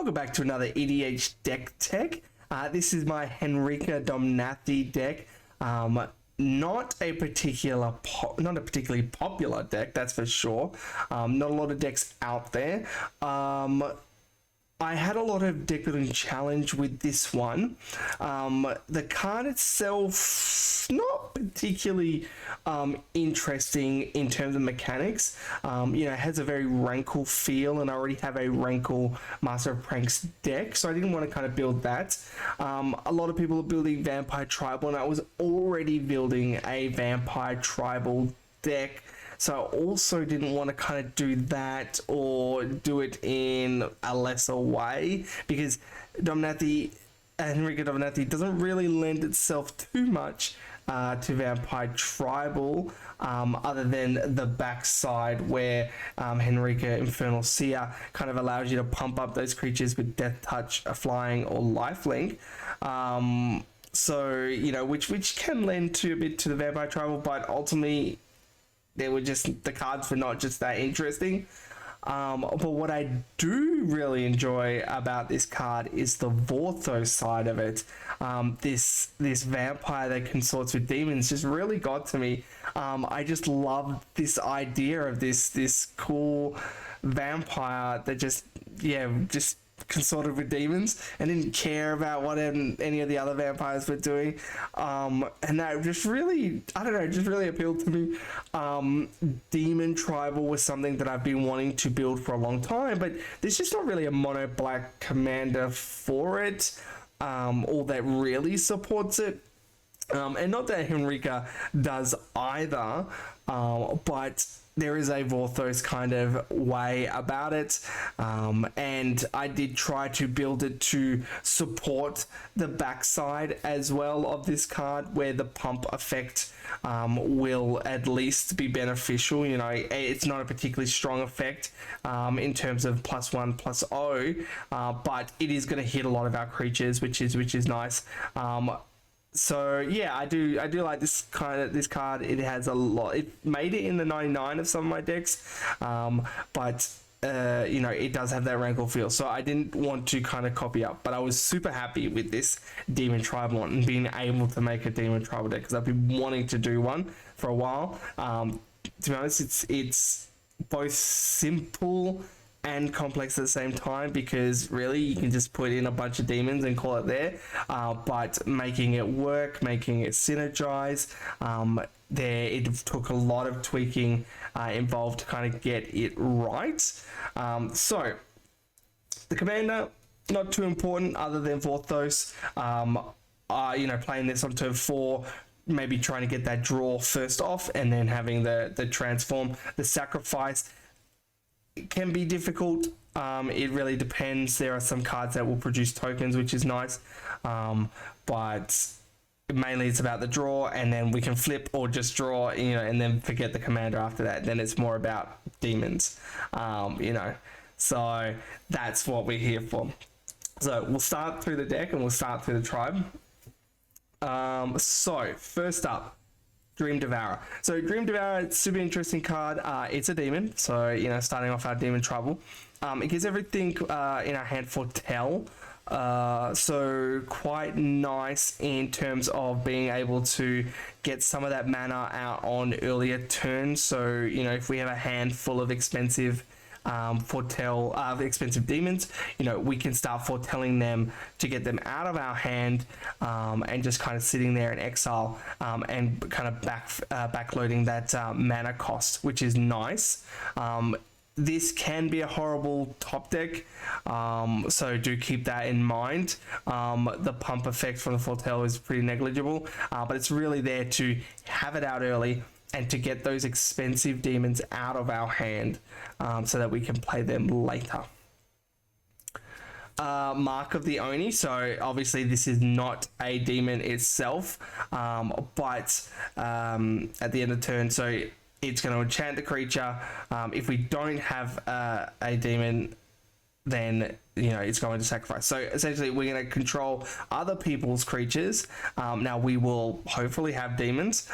welcome back to another EDH deck tech. This is my Henrika Domnathi deck. Not a particularly popular deck, that's for sure. Not a lot of decks out there. I had a lot of deck building challenge with this one. The card itself, not particularly interesting in terms of mechanics. It has a very Rankle feel, and I already have a Rankle Master of Pranks deck, so I didn't want to kind of build that. A lot of people are building Vampire Tribal, and I was already building a Vampire Tribal deck. So I also didn't want to kind of do that or do it in a lesser way, because Henrika Domnathi doesn't really lend itself too much to Vampire Tribal, other than the backside where Henrika Infernal Seer kind of allows you to pump up those creatures with Death Touch, Flying, or Lifelink. Which can lend to a bit to the Vampire Tribal, but ultimately the cards were not just that interesting. But what I do really enjoy about this card is the Vorthos side of it. This vampire that consorts with demons just really got to me. I just love this idea of this cool vampire that just consorted with demons and didn't care about what any of the other vampires were doing, and that just really appealed to me. Demon Tribal was something that I've been wanting to build for a long time, but there's just not really a mono black commander for it, or that really supports it. And not that Henrika does either, but there is a Vorthos kind of way about it, and I did try to build it to support the backside as well of this card, where the pump effect will at least be beneficial. It's not a particularly strong effect in terms of +1/+0, but it is going to hit a lot of our creatures, which is nice. So yeah, I do like this card. It has a lot. It made it in the 99 of some of my decks, but it does have that Rankle feel. So I didn't want to kind of copy up, but I was super happy with this Demon Tribal and being able to make a Demon Tribal deck, because I've been wanting to do one for a while. To be honest, it's both simple and complex at the same time, because really you can just put in a bunch of demons and call it there, but making it work, making it synergize, it took a lot of tweaking involved to kind of get it right. So the commander, not too important other than Vorthos. Playing this on turn 4, maybe trying to get that draw first off, and then having the transform. The sacrifice can be difficult. It really depends. There are some cards that will produce tokens, which is nice, but mainly it's about the draw, and then we can flip or just draw, and then forget the commander after that. Then it's more about demons, so that's what we're here for. So we'll start through the deck and we'll start through the tribe. So first up, Dream Devourer. So Dream Devourer, it's a super interesting card. It's a demon, so starting off our Demon Tribal. It gives everything in our hand foretell. So quite nice in terms of being able to get some of that mana out on earlier turns. So if we have a hand full of expensive expensive demons, we can start foretelling them to get them out of our hand, and just kind of sitting there in exile, and kind of backloading that mana cost, which is nice. This can be a horrible top deck, so do keep that in mind. The pump effect from the foretell is pretty negligible, but it's really there to have it out early and to get those expensive demons out of our hand, so that we can play them later. Mark of the Oni. So obviously this is not a demon itself, but at the end of the turn, so it's going to enchant the creature. If we don't have a demon, then it's going to sacrifice. So essentially we're going to control other people's creatures. Now we will hopefully have demons,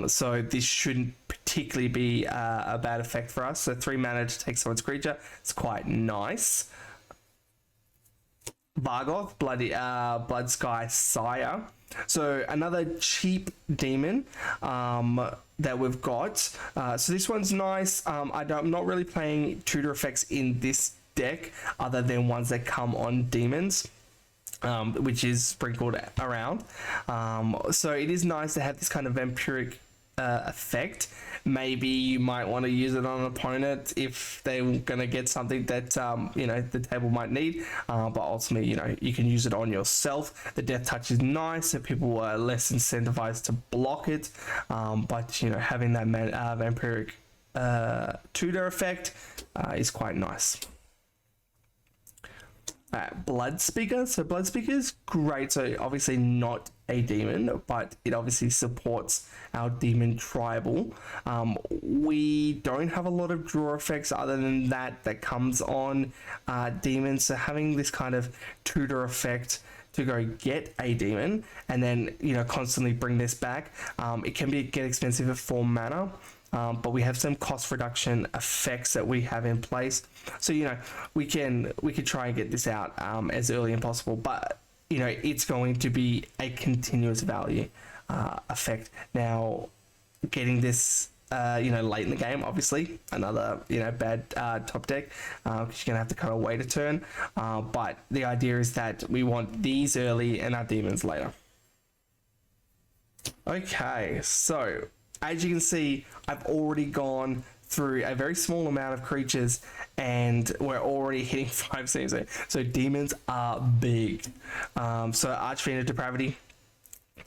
so this shouldn't particularly be a bad effect for us. So 3 mana to take someone's creature, it's quite nice. Vargoth, Blood Sky Sire. So another cheap demon that we've got. So this one's nice. I'm not really playing tutor effects in this deck other than ones that come on demons. Which is sprinkled around. So it is nice to have this kind of vampiric effect. Maybe you might want to use it on an opponent if they're going to get something that the table might need, but ultimately you can use it on yourself. The death touch is nice, so people are less incentivized to block it, but having that vampiric tutor effect is quite nice. Blood Speaker. So Blood Speaker is great. So obviously not a demon, but it obviously supports our demon tribal. We don't have a lot of draw effects other than that comes on demons. So having this kind of tutor effect to go get a demon and then constantly bring this back, it can get expensive at 4 mana. But we have some cost reduction effects that we have in place, so we could try and get this out as early as possible. But it's going to be a continuous value effect. Now, getting this late in the game, obviously another bad top deck, because you're gonna have to kind of wait a turn. But the idea is that we want these early and our demons later. Okay, so as you can see, I've already gone through a very small amount of creatures and we're already hitting 5 seams. So demons are big. So Archfiend of Depravity,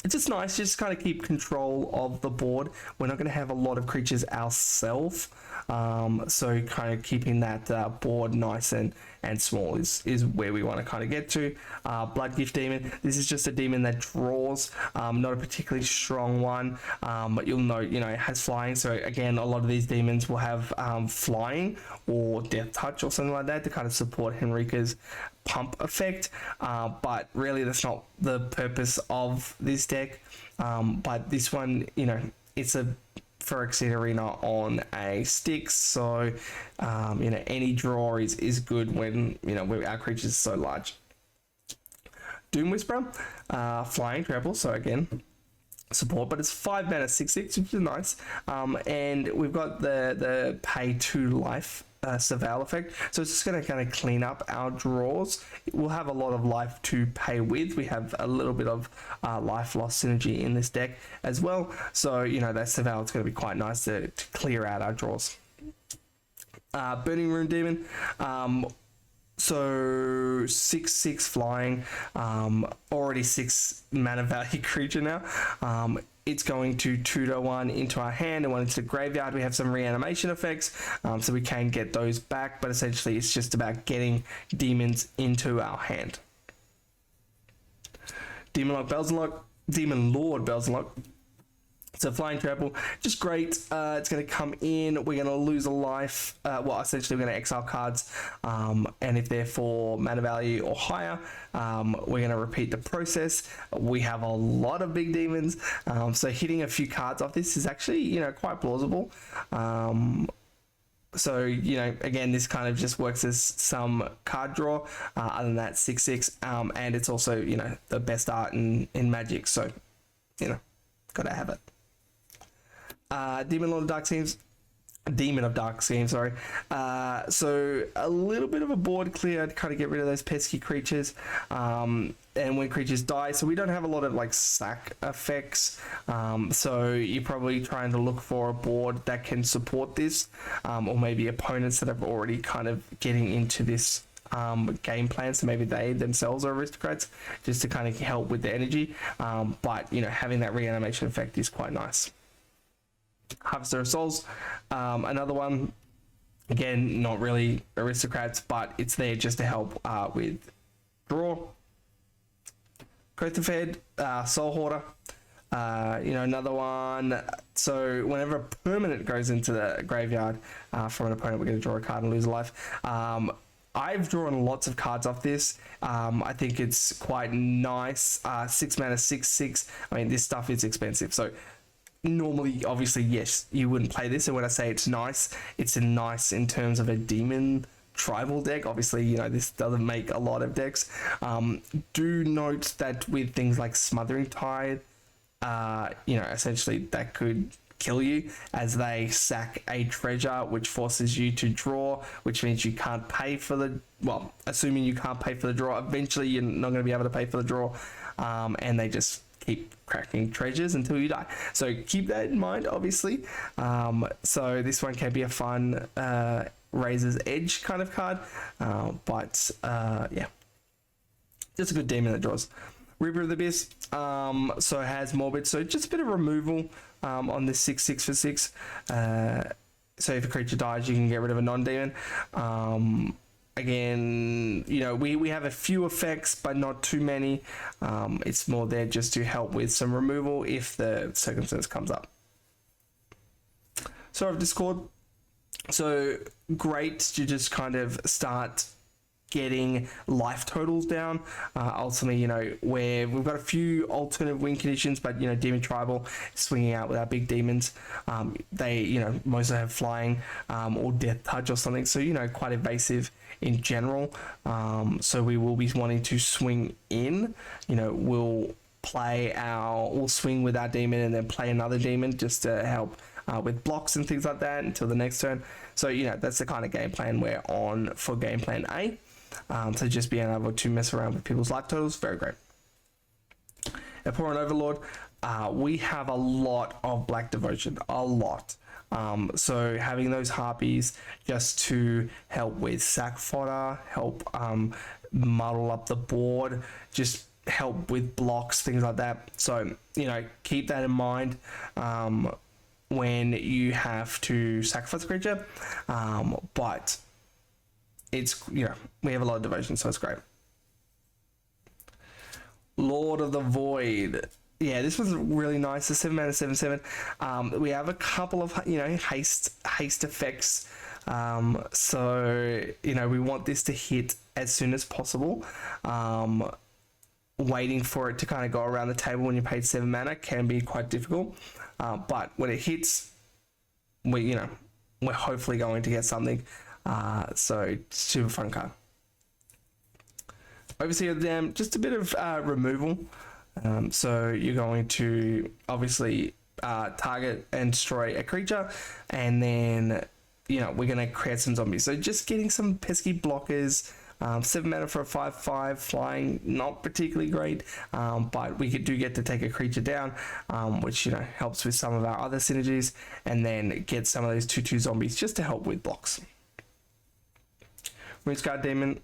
it's just nice, just kind of keep control of the board. We're not going to have a lot of creatures ourselves, so kind of keeping that board nice and small is where we want to kind of get to. Blood Gift Demon, this is just a demon that draws, not a particularly strong one, but you'll note it has flying. So again, a lot of these demons will have flying or death touch or something like that to kind of support Henrika's pump effect, but really that's not the purpose of this deck. But this one, it's a Phyrexian Arena on a stick, so any draw is good when our creatures are so large. Doom Whisperer, flying treble, so again support, but it's 5 mana 6/6, which is nice. And we've got the pay 2 life surveil effect, so it's just going to kind of clean up our draws. We'll have a lot of life to pay with. We have a little bit of life loss synergy in this deck as well, so that surveil is going to be quite nice to clear out our draws. Burning Room Demon, so 6/6 flying, already 6 mana value creature now. It's going to tutor one into our hand and one into the graveyard. We have some reanimation effects, so we can get those back, but essentially it's just about getting demons into our hand. Demon Lord Belzenlock. So flying treble, just great. It's going to come in. We're going to lose a life. Essentially we're going to exile cards, and if they're for mana value or higher, we're going to repeat the process. We have a lot of big demons, so hitting a few cards off this is actually quite plausible. So again, this kind of just works as some card draw. Other than that, 6/6, and it's also the best art in Magic. So gotta have it. Demon of Dark Schemes, sorry. So a little bit of a board clear to kind of get rid of those pesky creatures, and when creatures die, so we don't have a lot of sack effects, so you're probably trying to look for a board that can support this, or maybe opponents that are already kind of getting into this game plan, so maybe they themselves are aristocrats, just to kind of help with the energy, but having that reanimation effect is quite nice. Harvester of Souls, another one, again not really aristocrats, but it's there just to help with draw. Growth of Fed, Soul Hoarder, another one. So whenever a permanent goes into the graveyard from an opponent, we're going to draw a card and lose a life. I've drawn lots of cards off this. I think it's quite nice. 6 mana 6/6. I mean, this stuff is expensive, so normally, obviously, yes, you wouldn't play this. And when I say it's nice in terms of a demon tribal deck. Obviously, you know, this doesn't make a lot of decks. Do note that with things like Smothering Tide, you know, essentially that could kill you as they sack a treasure, which forces you to draw, which means you can't pay for the, well, assuming you can't pay for the draw, eventually you're not going to be able to pay for the draw, and they just keep cracking treasures until you die. So keep that in mind, obviously. So this one can be a fun Razor's Edge kind of card, but yeah, just a good demon that draws. Reaper of the Abyss, so it has Morbid, so just a bit of removal on this 6/6 for 6. So if a creature dies, you can get rid of a non-demon. Again, you know, we have a few effects, but not too many. It's more there just to help with some removal if the circumstance comes up. So I've Discord, so great to just kind of start getting life totals down. Ultimately, you know, where we've got a few alternative win conditions, but, you know, Demon Tribal swinging out with our big demons. They, you know, mostly have flying or death touch or something, so, you know, quite evasive in general. So we will be wanting to swing in, you know, we'll swing with our demon and then play another demon just to help with blocks and things like that until the next turn. So, you know, that's the kind of game plan we're on for game plan A. So just being able to mess around with people's life totals, very great. Abhorrent Overlord, we have a lot of Black Devotion, a lot. So having those harpies just to help with sack fodder, help muddle up the board, just help with blocks, things like that. So, you know, keep that in mind when you have to sacrifice a creature, but it's, you know, we have a lot of devotion, so it's great. Lord of the Void, yeah, this was really nice. The 7 mana 7/7. We have a couple of, you know, haste effects. So, you know, we want this to hit as soon as possible. Waiting for it to kind of go around the table when you paid 7 mana can be quite difficult. But when it hits, we're hopefully going to get something. So super fun card. Overseer of the Dam, just a bit of removal. So you're going to obviously target and destroy a creature, and then, you know, we're going to create some zombies. So just getting some pesky blockers. 7 mana for a 5/5 flying, not particularly great, but we do get to take a creature down, which, you know, helps with some of our other synergies, and then get some of those 2/2 zombies just to help with blocks. Moonsguard Demon,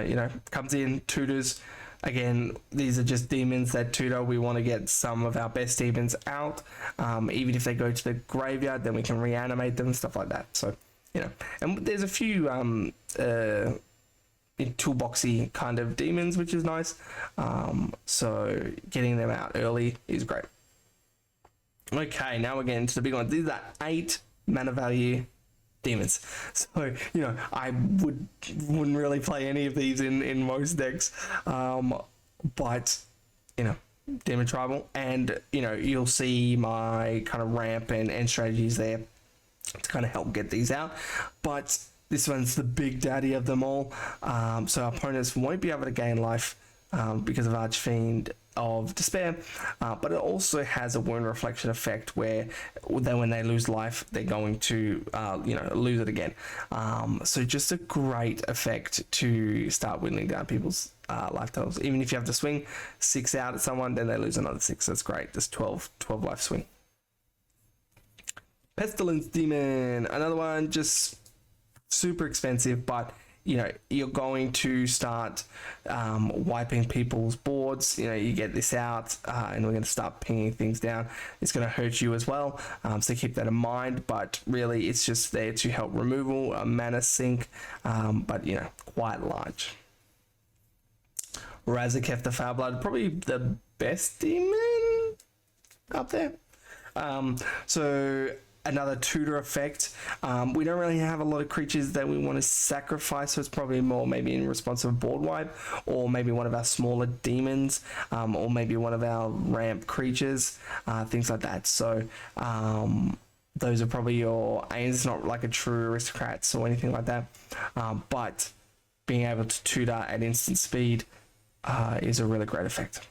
you know, comes in, tutors. Again, these are just demons that tutor. We want to get some of our best demons out. Even if they go to the graveyard, then we can reanimate them and stuff like that. So, you know, and there's a few toolboxy kind of demons, which is nice. So getting them out early is great. Okay, now we're getting to the big ones. These are 8 mana value demons. So, you know, I wouldn't really play any of these in most decks. But, you know, Demon Tribal, and, you know, you'll see my kind of ramp and strategies there to kind of help get these out. But this one's the big daddy of them all. So our opponents won't be able to gain life because of Archfiend of Despair, but it also has a wound reflection effect where when they lose life, they're going to lose it again. So just a great effect to start whittling down people's life totals. Even if you have to swing 6 out at someone, then they lose another 6. That's great. Just 12 life swing. Pestilence Demon, another one, just super expensive, but, you know, you're going to start wiping people's boards. You know, you get this out, and we're going to start pinging things down. It's going to hurt you as well, so keep that in mind. But really, it's just there to help removal, a mana sink, but, you know, quite large. Razaketh the Foulblood, probably the best demon up there. So another tutor effect. We don't really have a lot of creatures that we want to sacrifice, so it's probably more maybe in response to a board wipe, or maybe one of our smaller demons, or maybe one of our ramp creatures, things like that. So those are probably your aims. It's not like a true aristocrats or anything like that, but being able to tutor at instant speed is a really great effect.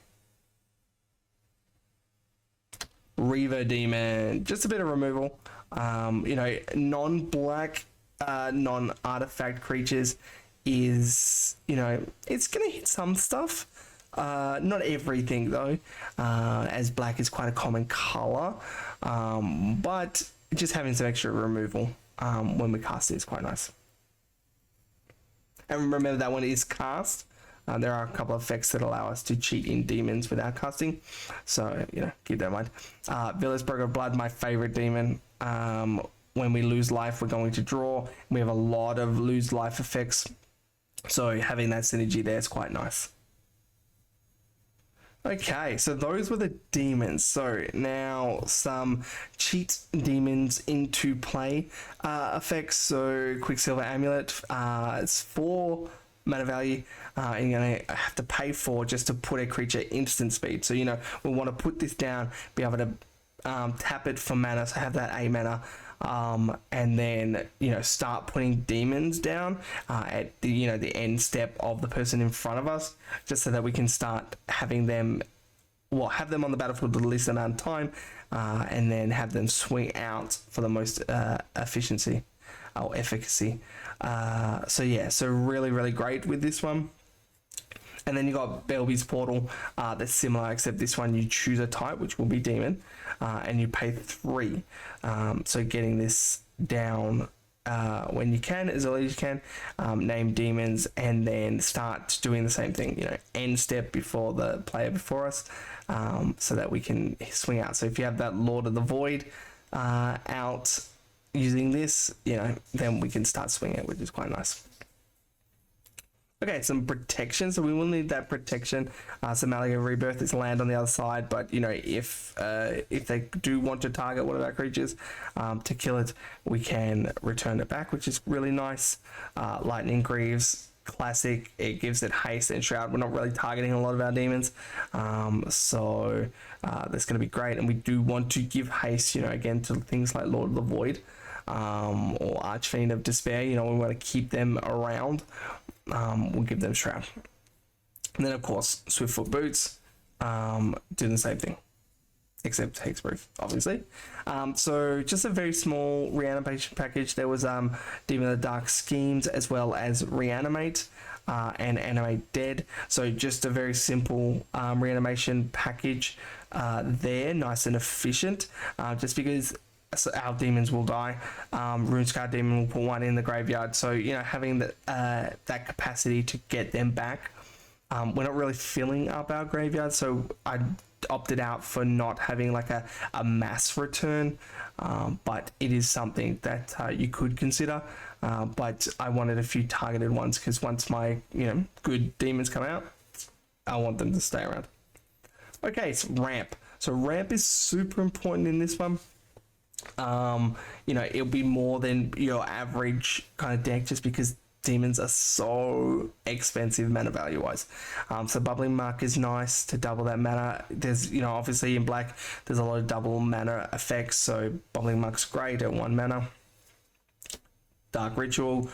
Reaver Demon, just a bit of removal. Non-black, non-artifact creatures is, it's going to hit some stuff. Not everything though, as black is quite a common color, but just having some extra removal when we cast it is quite nice. And remember that when it is cast, there are a couple of effects that allow us to cheat in demons without casting, so keep that in mind. Village Broker of Blood, my favorite demon. When we lose life, we're going to draw. We have a lot of lose life effects, so having that synergy there is quite nice. Okay, so those were the demons. So now some cheat demons into play effects. So Quicksilver Amulet, it's 4 mana value, and you're going to have to pay 4 just to put a creature instant speed. So, we want to put this down, be able to tap it for mana, so have that 8 mana. And then start putting demons down at the the end step of the person in front of us, just so that we can start having them, have them on the battlefield the least amount of time, and then have them swing out for the most efficiency or efficacy. So really great with this one. And then you got Bilby's Portal, that's similar, except this one you choose a type, which will be demon, and you pay 3. So getting this down when you can, as early as you can, name demons, and then start doing the same thing, end step before the player before us, so that we can swing out. So if you have that Lord of the Void out using this, then we can start swinging it, which is quite nice. Okay, some protection. So we will need that protection. Some Malleable Rebirth is land on the other side, but if they do want to target one of our creatures to kill it, we can return it back, which is really nice. Lightning Greaves, classic. It gives it haste and shroud. We're not really targeting a lot of our demons, so that's going to be great. And we do want to give haste, again, to things like Lord of the Void or Archfiend of Despair. We want to keep them around. We'll give them shroud. And then of course Swiftfoot Boots do the same thing, except hexproof, obviously. So just a very small reanimation package. There was Demon of the Dark Schemes, as well as Reanimate and Animate Dead. So just a very simple reanimation package there, nice and efficient, just because our demons will die. Runescar Demon will put one in the graveyard, so having that capacity to get them back. We're not really filling up our graveyard, so I opted out for not having like a mass return, but it is something that you could consider. But I wanted a few targeted ones, because once my good demons come out, I want them to stay around. Okay, so ramp. So ramp is super important in this one. It'll be more than your average kind of deck, just because demons are so expensive mana value wise. So Bubbling Mark is nice to double that mana. There's obviously in black there's a lot of double mana effects, so Bubbling Mark's great at 1 mana. Dark Ritual,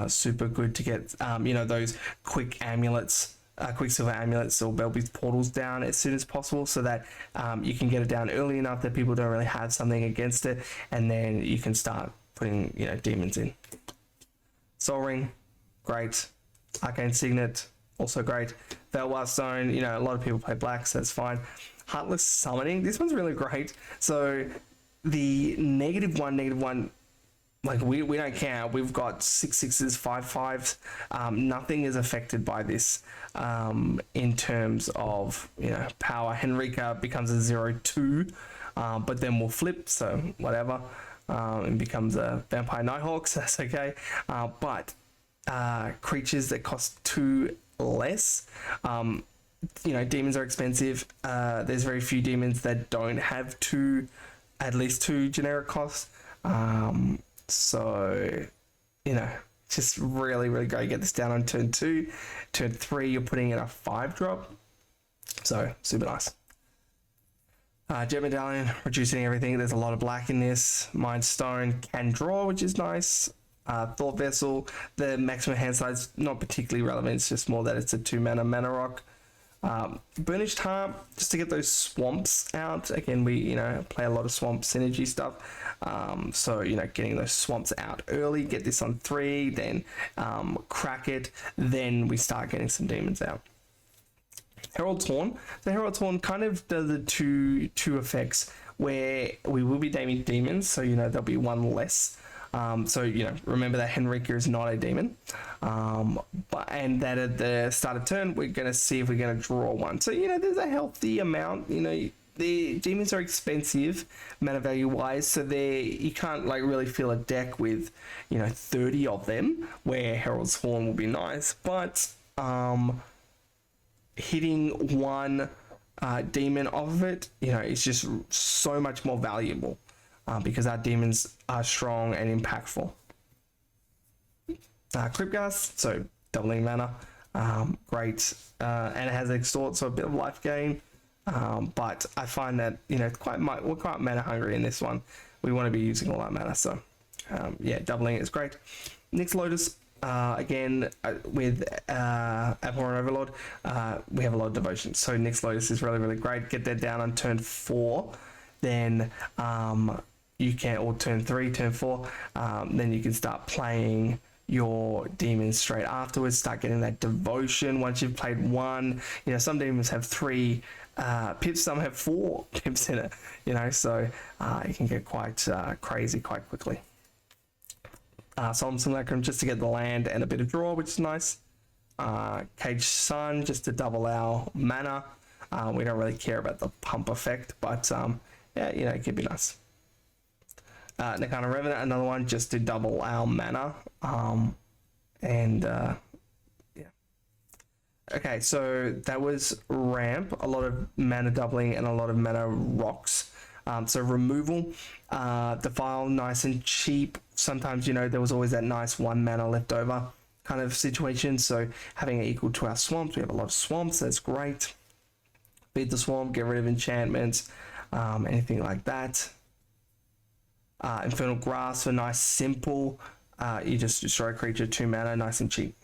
super good to get those quick amulets, Quicksilver Amulets or Bilby's Portals down as soon as possible, so that you can get it down early enough that people don't really have something against it, and then you can start putting demons in. Soul Ring, great. Arcane Signet, also great. Veilward Stone, a lot of people play black, so that's fine. Heartless Summoning, this one's really great. So the -1/-1, like we don't care. We've got 6/6s, 5/5s. Nothing is affected by this in terms of power. Henrika becomes a 0/2, but then we'll flip, so whatever, and becomes a Vampire Nighthawk, so that's okay. But creatures that cost 2 less, demons are expensive. There's very few demons that don't have at least 2 generic costs. So, just really great. Get this down on turn 2. Turn 3, you're putting in a 5-drop. So, super nice. Jet Medallion, reducing everything. There's a lot of black in this. Mind Stone can draw, which is nice. Thought Vessel, the maximum hand size, not particularly relevant. It's just more that it's a 2-mana mana rock. Burnished Harp, just to get those swamps out. Again, we play a lot of swamp synergy stuff. So getting those swamps out early, get this on 3, then crack it, then we start getting some demons out. Herald's Horn. So Herald's Horn kind of does the two effects where we will be naming demons, so there'll be one less. So remember that Henrika is not a demon, and that at the start of turn we're going to see if we're going to draw one. So there's a healthy amount. The demons are expensive mana value wise, so you can't really fill a deck with 30 of them, where Herald's Horn will be nice, but hitting one demon off of it is just so much more valuable. Because our demons are strong and impactful. Cryptghast, so doubling mana, great, and it has extort, so a bit of life gain. But I find that we're quite mana hungry in this one. We want to be using all that mana, so doubling is great. Nyx Lotus, again with Abhorrent Overlord, we have a lot of devotion, so Nyx Lotus is really, really great. Get that down on turn 4, then you can, or turn 3, turn 4, then you can start playing your demons straight afterwards, start getting that devotion once you've played one. Some demons have 3 pips, some have 4 pips in it, so it can get quite crazy quite quickly. Solemn Simulacrum, just to get the land and a bit of draw, which is nice. Caged Sun, just to double our mana. We don't really care about the pump effect, but it could be nice. Nakana Revenant, another one just to double our mana. Okay, so that was Ramp, a lot of mana doubling and a lot of mana rocks. So removal, Defile, nice and cheap. Sometimes, there was always that nice 1 mana left over kind of situation. So having it equal to our swamps, we have a lot of swamps, that's great. Beat the swamp, get rid of enchantments, anything like that. Infernal Grasp, a nice simple, you just destroy a creature, 2 mana, nice and cheap.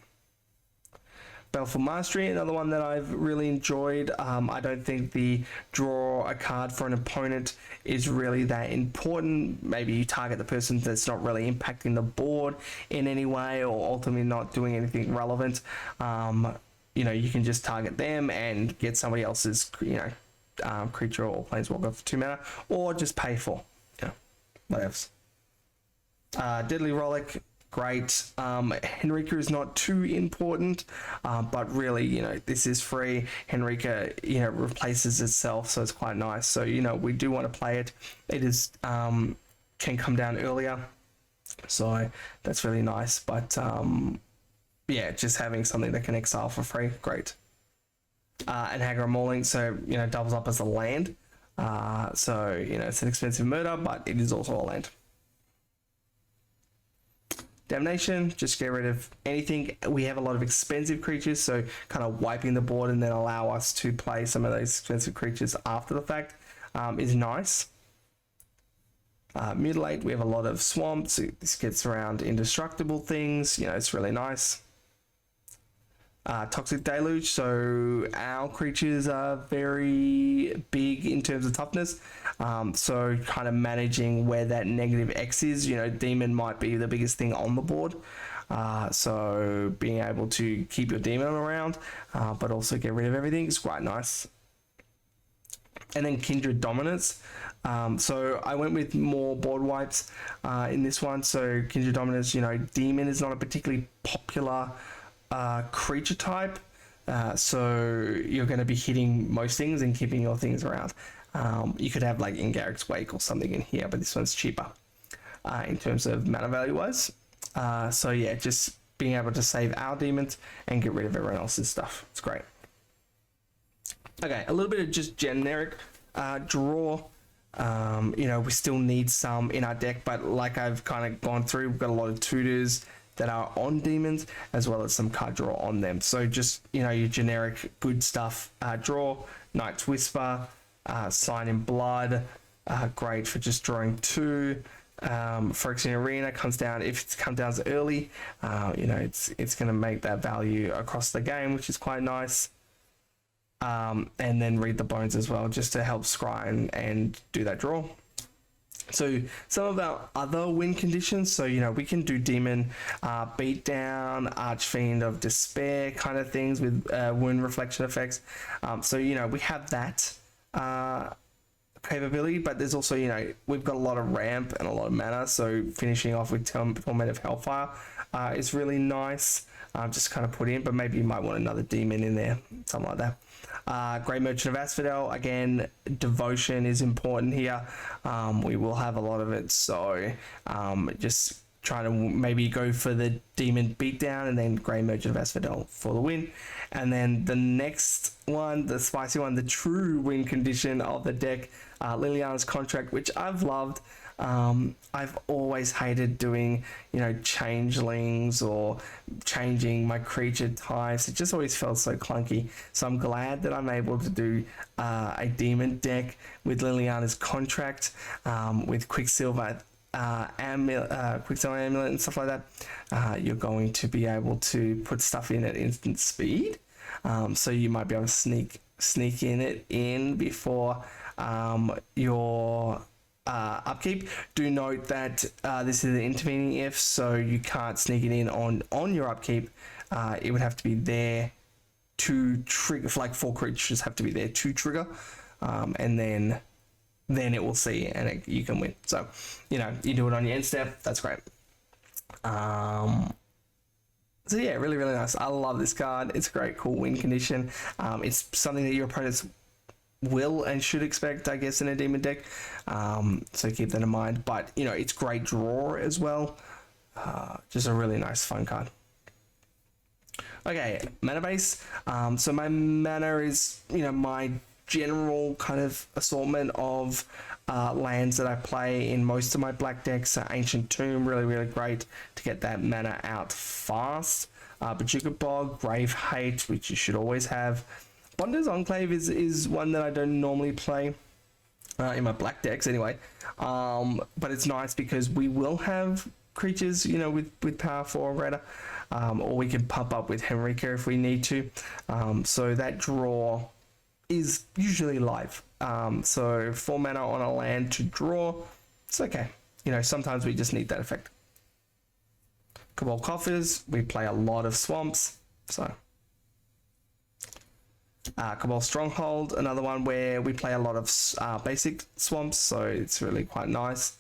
Baleful Mastery, another one that I've really enjoyed. I don't think the draw a card for an opponent is really that important. Maybe you target the person that's not really impacting the board in any way, or ultimately not doing anything relevant. You can just target them and get somebody else's creature or planeswalker for 2 mana, or just pay for whatevs. Deadly Rollick, great. Henrika is not too important, but really, this is free. Henrika, replaces itself, so it's quite nice. So, we do want to play it. It is can come down earlier, so that's really nice. But just having something that can exile for free, great. And Hagra Mauling, so doubles up as a land. So it's an expensive murder, but it is also a land. Damnation, just get rid of anything. We have a lot of expensive creatures, so kind of wiping the board and then allow us to play some of those expensive creatures after the fact is nice. Mutilate, we have a lot of swamps. This gets around indestructible things. It's really nice. Toxic Deluge, so our creatures are very big in terms of toughness, so kind of managing where that negative X is. Demon might be the biggest thing on the board, so being able to keep your demon around, but also get rid of everything is quite nice. And then Kindred Dominance, so I went with more board wipes in this one. So Kindred Dominance, demon is not a particularly popular creature type, so you're going to be hitting most things and keeping your things around. You could have like Ingarrick's Wake or something in here, but this one's cheaper in terms of mana value wise. Just being able to save our demons and get rid of everyone else's stuff, it's great. Okay, a little bit of just generic draw. We still need some in our deck, but like I've kind of gone through, we've got a lot of tutors that are on demons, as well as some card draw on them. So just, your generic good stuff, draw, Night's Whisper, Sign in Blood, great for just drawing 2. Phyrexian Arena comes down, if it comes down early, it's going to make that value across the game, which is quite nice. And then Read the Bones as well, just to help scry and do that draw. So some of our other win conditions, so we can do Demon Beatdown, Archfiend of Despair kind of things with wound reflection effects. So we have that capability, but there's also we've got a lot of ramp and a lot of mana, so finishing off with Torment of Hellfire is really nice. Just kind of put in, but maybe you might want another demon in there, something like that. Great Merchant of Asphodel, again, devotion is important here. We will have a lot of it, so just trying to maybe go for the Demon Beatdown and then Great Merchant of Asphodel for the win. And then the next one, the spicy one, the true win condition of the deck, Liliana's Contract, which I've loved. I've always hated doing, changelings or changing my creature types. It just always felt so clunky. So I'm glad that I'm able to do a demon deck with Liliana's Contract, with Quicksilver Amulet and stuff like that. You're going to be able to put stuff in at instant speed. So you might be able to sneak in before your upkeep. Do note that this is an intervening if, so you can't sneak it in on your upkeep. It would have to be there to trigger, like 4 creatures have to be there to trigger, and then it will see and you can win. So you do it on your end step, that's great. So yeah, really nice. I love this card. It's a great cool win condition. It's something that your opponents will and should expect, I guess, in a demon deck, so keep that in mind. But it's great draw as well. Just a really nice fun card. Okay, Metabase. So my mana is my general kind of assortment of lands that I play in most of my black decks. Ancient Tomb, really great to get that mana out fast. Bojuka Bog, Grave Hate, which you should always have. Bonder's Enclave is one that I don't normally play in my black decks anyway, but it's nice because we will have creatures with power 4 or greater, or we can pump up with Henrika if we need to, so that draw is usually live. So 4 mana on a land to draw, it's okay. Sometimes we just need that effect. Cabal Coffers, we play a lot of swamps, so Cabal Stronghold, another one where we play a lot of basic swamps, so it's really quite nice.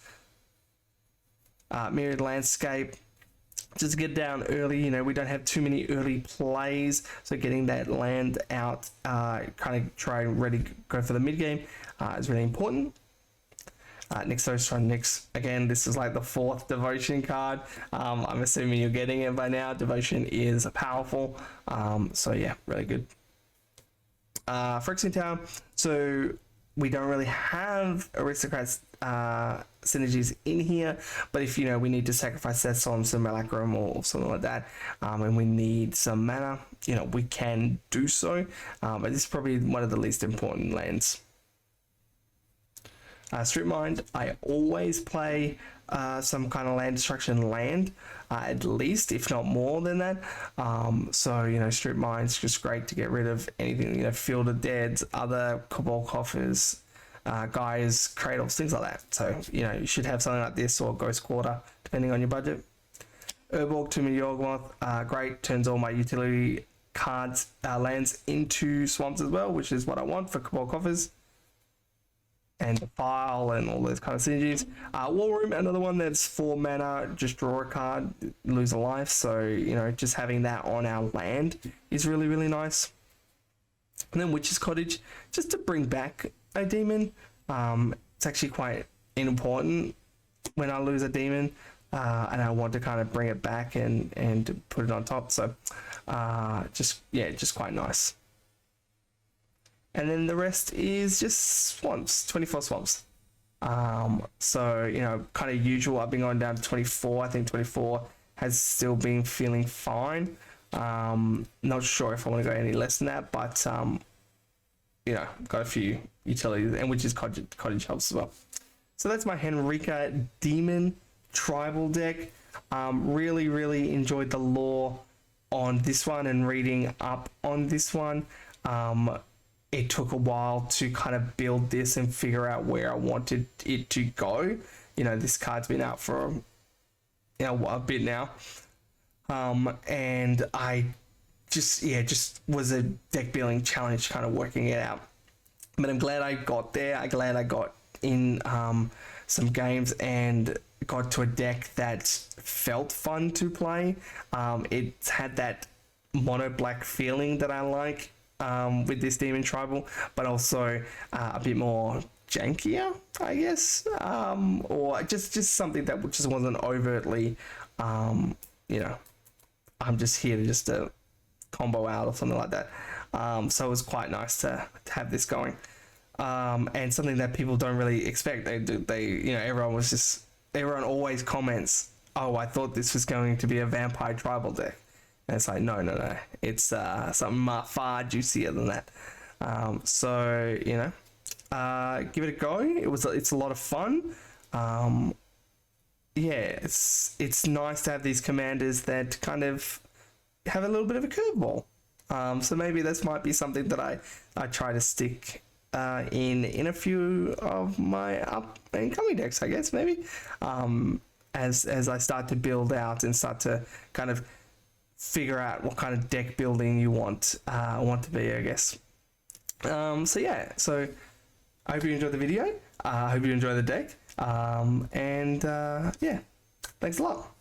Myriad Landscape, just to get down early, we don't have too many early plays, so getting that land out, kind of try and ready go for the mid game is really important. Nyx, again, this is like the 4th devotion card. I'm assuming you're getting it by now. Devotion is powerful, so yeah, really good. Phyrexian Tower, so we don't really have Aristocrats synergies in here, but if we need to sacrifice that Solemn Simulacrum or something like that, and we need some mana, we can do so, but this is probably one of the least important lands. Strip Mind, I always play some kind of land destruction land, at least, if not more than that. So, Strip Mind's just great to get rid of anything, Field of Deads, other Cabal Coffers, Gaia's Cradles, things like that. So, you should have something like this or Ghost Quarter, depending on your budget. Urborg, Tomb of Yawgmoth, great, turns all my utility cards, lands into swamps as well, which is what I want for Cabal Coffers. And Defile and all those kind of synergies. War Room, another one that's 4 mana, just draw a card, lose a life. So, just having that on our land is really nice. And then Witch's Cottage, just to bring back a demon. It's actually quite important when I lose a demon, and I want to kind of bring it back and put it on top. So, just quite nice. And then the rest is just swamps, 24 swamps. So, kind of usual. I've been going down to 24. I think 24 has still been feeling fine. Not sure if I want to go any less than that, but you know, got a few utilities, and which is cottage helps as well. So that's my Henrika Demon tribal deck. Really enjoyed the lore on this one and reading up on this one. It took a while to kind of build this and figure out where I wanted it to go. You know, this card's been out for a bit now. And I just was a deck building challenge kind of working it out. But I'm glad I got there. I'm glad I got in some games and got to a deck that felt fun to play. It had that mono black feeling that I like with this Demon Tribal, but also a bit more jankier, I guess, or just something that just wasn't overtly, you know, I'm just here to just combo out or something like that. So it was quite nice to have this going, and something that people don't really expect. They everyone always comments, "Oh, I thought this was going to be a vampire tribal deck." And it's like, no, it's something far juicier than that. So you know, give it a go. It's a lot of fun. Yeah, it's nice to have these commanders that kind of have a little bit of a curveball. So maybe this might be something that I try to stick in a few of my up and coming decks, I guess, maybe. As I start to build out and start to kind of figure out what kind of deck building you want to be, I guess. So yeah, so I hope you enjoyed the video. I hope you enjoy the deck. And yeah, thanks a lot.